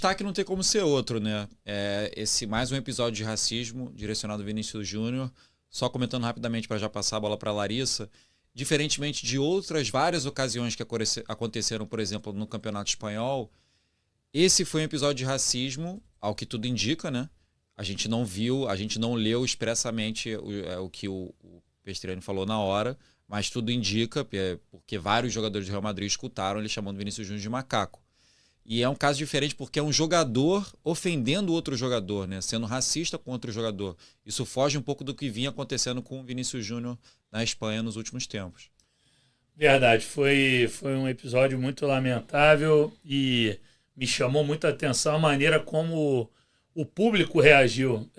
destaque não tem como ser outro, né? Esse mais um episódio de racismo direcionado ao Vinícius Júnior. Só comentando rapidamente para já passar a bola para a Larissa. Diferentemente de outras várias ocasiões que aconteceram, por exemplo, no Campeonato Espanhol, esse foi um episódio de racismo, ao que tudo indica, né? A gente não viu, a gente não leu expressamente o que o Pestriani falou na hora, mas tudo indica, porque vários jogadores do Real Madrid escutaram ele chamando Vinícius Júnior de macaco. E é um caso diferente porque é um jogador ofendendo outro jogador, né? Sendo racista com outro jogador. Isso foge um pouco do que vinha acontecendo com o Vinícius Júnior na Espanha nos últimos tempos. Verdade, foi um episódio muito lamentável e me chamou muita atenção a maneira como o público reagiu.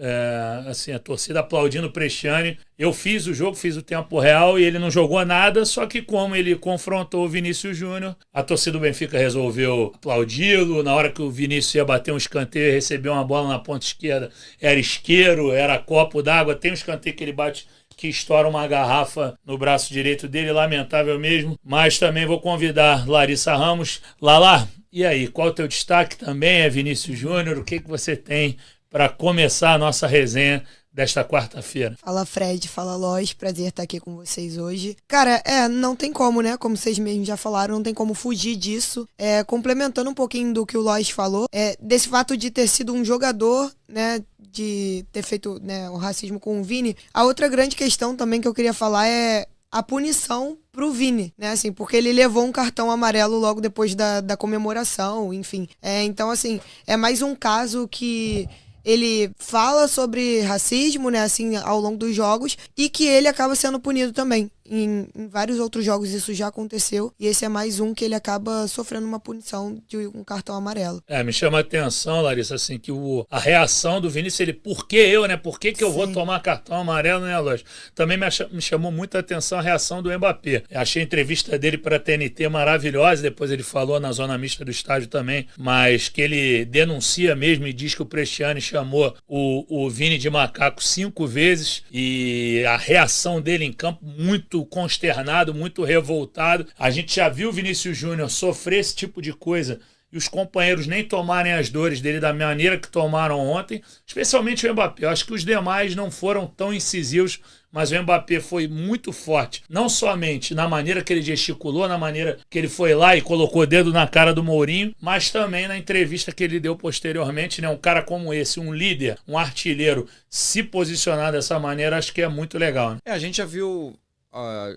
Assim, a torcida aplaudindo o Pestriani. Eu fiz o jogo, fiz o tempo real e ele não jogou nada, só que como ele confrontou o Vinícius Júnior, a torcida do Benfica resolveu aplaudi-lo. Na hora que o Vinícius ia bater um escanteio, recebeu uma bola na ponta esquerda, era isqueiro, era copo d'água. Tem um escanteio que ele bate que estoura uma garrafa no braço direito dele, lamentável mesmo. Mas também vou convidar Larissa Ramos. Lala, e aí, qual o teu destaque também é Vinícius Júnior? O que você tem para começar a nossa resenha desta quarta-feira? Fala Fred, fala Lois, prazer estar aqui com vocês hoje. Cara, não tem como, né? Como vocês mesmos já falaram, não tem como fugir disso. Complementando um pouquinho do que o Lois falou, desse fato de ter sido um jogador, né? De ter feito, né, o racismo com o Vini. A outra grande questão também que eu queria falar é a punição pro Vini, né, assim, porque ele levou um cartão amarelo logo depois da comemoração, enfim. Então, assim, é mais um caso que ele fala sobre racismo, né, assim, ao longo dos jogos, e que ele acaba sendo punido também. Em vários outros jogos isso já aconteceu, e esse é mais um que ele acaba sofrendo uma punição de um cartão amarelo. Me chama a atenção, Larissa, assim, que a reação do Vinícius, ele, por que eu, né? Por que eu vou tomar cartão amarelo, né, lógico? Também me chamou muita atenção a reação do Mbappé. Eu achei a entrevista dele para a TNT maravilhosa, depois ele falou na zona mista do estádio também, mas que ele denuncia mesmo e diz que o Pestriani chamou o Vini de macaco 5 vezes, e a reação dele em campo muito consternado, muito revoltado. A gente já viu o Vinícius Júnior sofrer esse tipo de coisa e os companheiros nem tomarem as dores dele da maneira que tomaram ontem, especialmente o Mbappé. Eu acho que os demais não foram tão incisivos, mas o Mbappé foi muito forte, não somente na maneira que ele gesticulou, na maneira que ele foi lá e colocou o dedo na cara do Mourinho, mas também na entrevista que ele deu posteriormente, né? Um cara como esse, um líder, um artilheiro, se posicionar dessa maneira, acho que é muito legal, né? A gente já viu,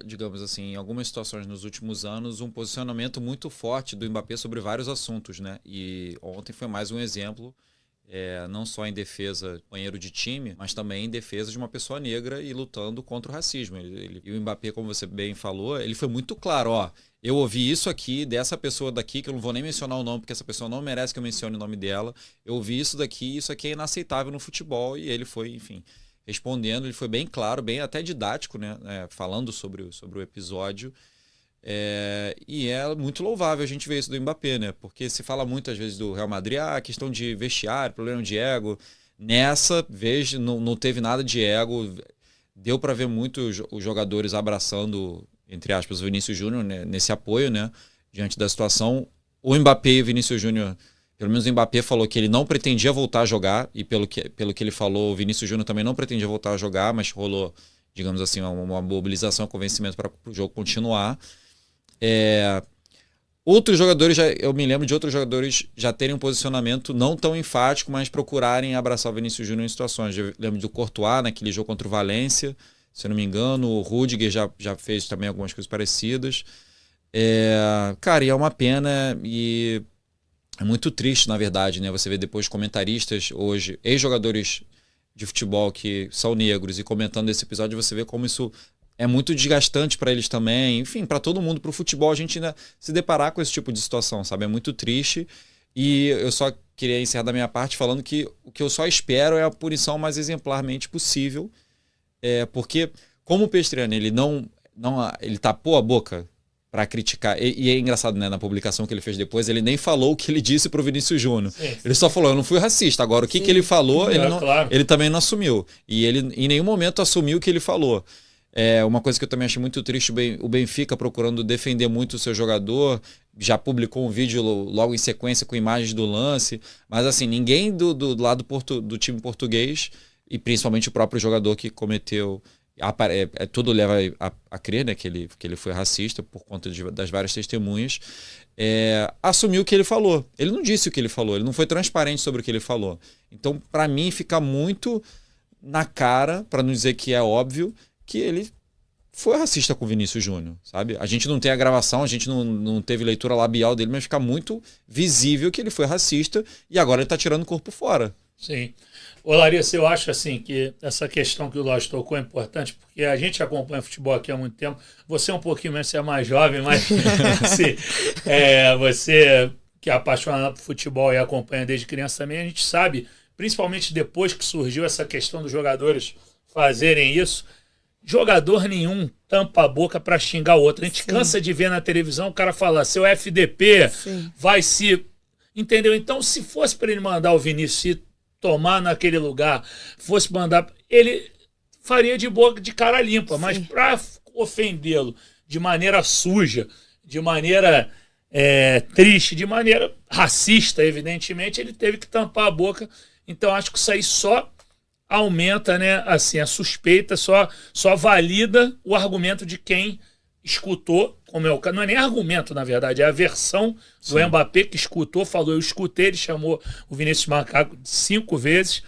digamos assim, em algumas situações nos últimos anos, um posicionamento muito forte do Mbappé sobre vários assuntos, né? E ontem foi mais um exemplo, não só em defesa do companheiro de time, mas também em defesa de uma pessoa negra e lutando contra o racismo. E o Mbappé, como você bem falou, ele foi muito claro, eu ouvi isso aqui dessa pessoa daqui, que eu não vou nem mencionar o nome, porque essa pessoa não merece que eu mencione o nome dela. Eu ouvi isso daqui, isso aqui é inaceitável no futebol, e ele foi, enfim, respondendo, ele foi bem claro, bem até didático, né? Falando sobre o episódio. E é muito louvável a gente ver isso do Mbappé, né? Porque se fala muitas vezes do Real Madrid, questão de vestiário, problema de ego. Nessa vez não teve nada de ego. Deu para ver muito os jogadores abraçando, entre aspas, o Vinícius Júnior, né? Nesse apoio, né? Diante da situação. O Mbappé e o Vinícius Júnior, pelo menos o Mbappé falou que ele não pretendia voltar a jogar, e pelo que ele falou, o Vinícius Júnior também não pretendia voltar a jogar, mas rolou, digamos assim, uma mobilização, um convencimento para o jogo continuar. Outros jogadores, eu me lembro de outros jogadores já terem um posicionamento não tão enfático, mas procurarem abraçar o Vinícius Júnior em situações. Eu lembro do Courtois, naquele jogo contra o Valência, se eu não me engano, o Rudiger já fez também algumas coisas parecidas. Cara, e é uma pena, e é muito triste, na verdade, né? Você vê depois comentaristas hoje, ex-jogadores de futebol que são negros, e comentando esse episódio, você vê como isso é muito desgastante para eles também. Enfim, para todo mundo, para o futebol, a gente ainda se deparar com esse tipo de situação, sabe? É muito triste. E eu só queria encerrar da minha parte falando que o que eu só espero é a punição mais exemplarmente possível. Porque, como o Pestriani, ele tapou a boca para criticar, e é engraçado, né, na publicação que ele fez depois, ele nem falou o que ele disse pro Vinícius Júnior. Ele só falou, eu não fui racista. Agora, o que ele falou, ele também não assumiu. E ele em nenhum momento assumiu o que ele falou. Uma coisa que eu também achei muito triste, o Benfica procurando defender muito o seu jogador, já publicou um vídeo logo em sequência com imagens do lance, mas assim, ninguém do lado do time português, e principalmente o próprio jogador que cometeu, tudo leva a crer, né, que ele foi racista por conta das várias testemunhas, assumiu o que ele falou. Ele não disse o que ele falou, ele não foi transparente sobre o que ele falou. Então, para mim, fica muito na cara, para não dizer que é óbvio, que ele foi racista com o Vinícius Júnior, sabe? A gente não tem a gravação, a gente não teve leitura labial dele, mas fica muito visível que ele foi racista e agora ele tá tirando o corpo fora. Sim. Ô Larissa, eu acho assim que essa questão que o Lodge tocou é importante, porque a gente acompanha futebol aqui há muito tempo. Você é um pouquinho menos, você é mais jovem, mas assim, você que é apaixonado por futebol e acompanha desde criança também, a gente sabe, principalmente depois que surgiu essa questão dos jogadores fazerem isso, jogador nenhum tampa a boca para xingar o outro. A gente cansa de ver na televisão o cara falar, seu FDP vai se... Entendeu? Então, se fosse para ele mandar o Vinícius tomar naquele lugar, fosse mandar... Ele faria de boca de cara limpa, mas para ofendê-lo de maneira suja, de maneira triste, de maneira racista, evidentemente, ele teve que tampar a boca. Então, acho que isso aí só aumenta, né, assim, a suspeita, só valida o argumento de quem escutou, como é o caso, não é nem argumento, na verdade, é a versão do Mbappé que escutou, falou, eu escutei, ele chamou o Vinícius Macaco 5 vezes.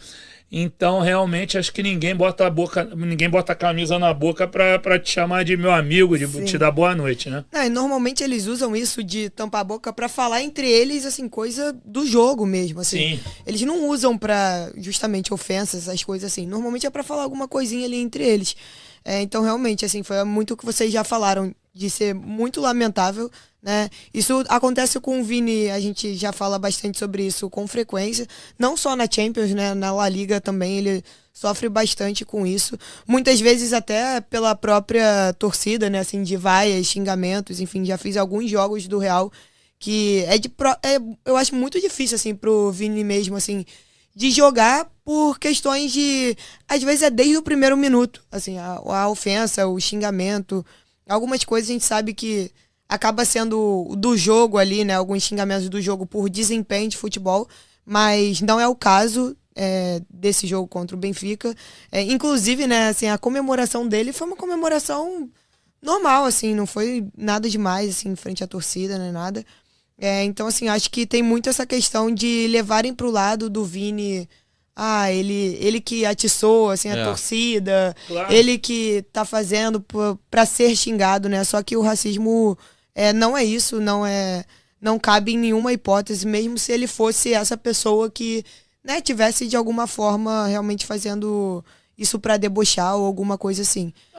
Então, realmente, acho que ninguém bota a camisa na boca pra te chamar de meu amigo, de te dar boa noite, né? E normalmente eles usam isso de tampar a boca pra falar entre eles, assim, coisa do jogo mesmo, assim. Sim. Eles não usam pra, justamente, ofensas, essas coisas assim. Normalmente é pra falar alguma coisinha ali entre eles. Então, realmente, assim, foi muito o que vocês já falaram, de ser muito lamentável, né? Isso acontece com o Vini, a gente já fala bastante sobre isso com frequência, não só na Champions, né? Na La Liga também ele sofre bastante com isso, muitas vezes até pela própria torcida, né? Assim, de vaias, xingamentos, enfim, já fiz alguns jogos do Real que eu acho muito difícil, assim, pro Vini mesmo, assim, de jogar por questões de, às vezes é desde o primeiro minuto, assim, a ofensa, o xingamento, algumas coisas a gente sabe que acaba sendo do jogo ali, né? Alguns xingamentos do jogo por desempenho de futebol, mas não é o caso desse jogo contra o Benfica. Inclusive, né, assim, a comemoração dele foi uma comemoração normal, assim, não foi nada demais, assim, em frente à torcida, nem nada. Então, assim, acho que tem muito essa questão de levarem pro lado do Vini... ele que atiçou, assim, a torcida, claro. Ele que tá fazendo pra ser xingado, né? Só que o racismo não é isso, não cabe em nenhuma hipótese, mesmo se ele fosse essa pessoa que, né, tivesse de alguma forma realmente fazendo isso pra debochar ou alguma coisa assim.